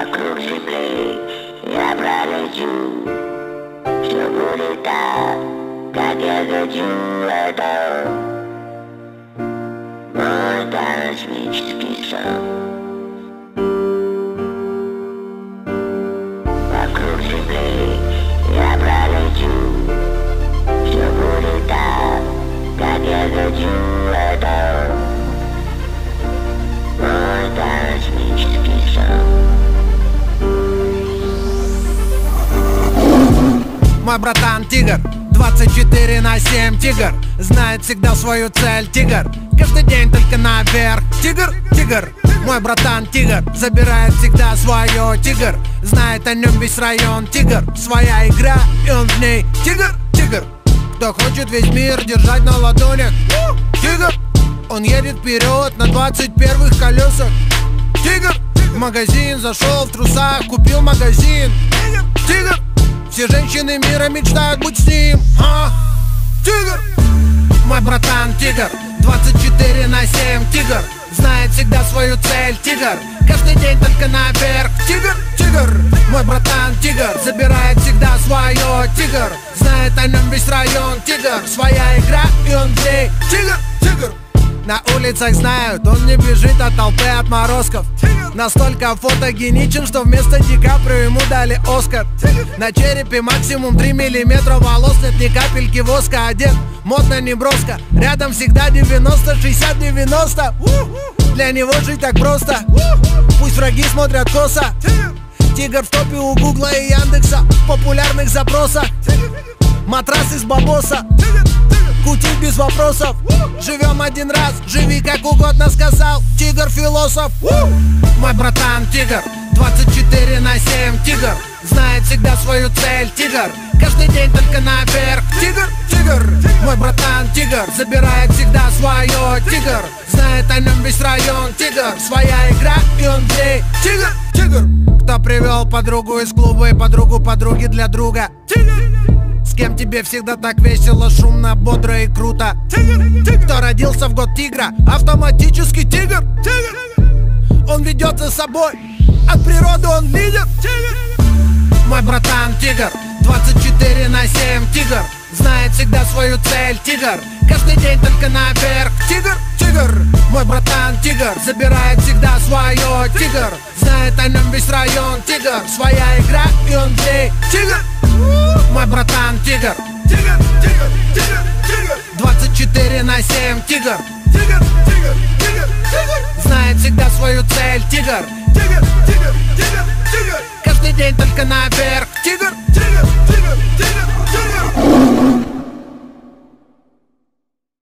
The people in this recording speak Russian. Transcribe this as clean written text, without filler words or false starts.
Вокруг земли я пролечу, все будет так, как я хочу. Это мой космический сон. Вокруг земли я пролечу, все будет так, как я хочу. Это мой космический сон. Мой братан тигр, 24/7 тигр, знает всегда свою цель тигр, каждый день только наверх. Тигр, тигр, мой братан тигр, забирает всегда свое тигр, знает о нем весь район. Тигр, своя игра и он в ней. Тигр, тигр, кто хочет весь мир держать на ладонях. Тигр, он едет вперед на 21-х колесах. Тигр, в магазин зашел в трусах, купил магазин. Тигр, все женщины мира мечтают быть с ним. Тигр, мой братан тигр, 24/7 тигр, знает всегда свою цель. Тигр, каждый день только наверх. Тигр, тигр, мой братан тигр, забирает всегда свое. Тигр, знает о нем весь район. Тигр, своя игра и он в ней. Тигр, тигр, на улицах знают, он не бежит от толпы отморозков. Настолько фотогеничен, что вместо Ди Каприо ему дали Оскар. На черепе максимум 3 миллиметра волос, нет ни капельки воска. Одет модно, не броско, рядом всегда 90, 60, 90. Для него жить так просто, пусть враги смотрят косо. Тигр в топе у Гугла и Яндекса, в популярных запросах. Матрас из бабоса, кутить без вопросов. Живем один раз, живи как угодно, сказал тигр философ. Мой братан тигр, 24/7 тигр, знает всегда свою цель. Тигр, каждый день только наверх. Тигр, тигр, мой братан тигр, забирает всегда свое. Тигр, знает о нем весь район. Тигр, своя игра и он в ней. Тигр, тигр, кто привел подругу из клуба и подругу подруги для друга. Тигр, с кем тебе всегда так весело, шумно, бодро и круто. Кто родился в год тигра, автоматически тигр. Он ведет за собой, от природы он лидер. Мой братан тигр, 24/7 тигр, знает всегда свою цель. Тигр, каждый день только наверх. Тигр, тигр, мой братан тигр, забирает всегда свое. Тигр, знает о нем весь район. Тигр, своя игра и он в ней. Тигр, мой братан тигр, 24/7 тигр, знает всегда свою цель. Тигр, каждый день только наверх. Тигр.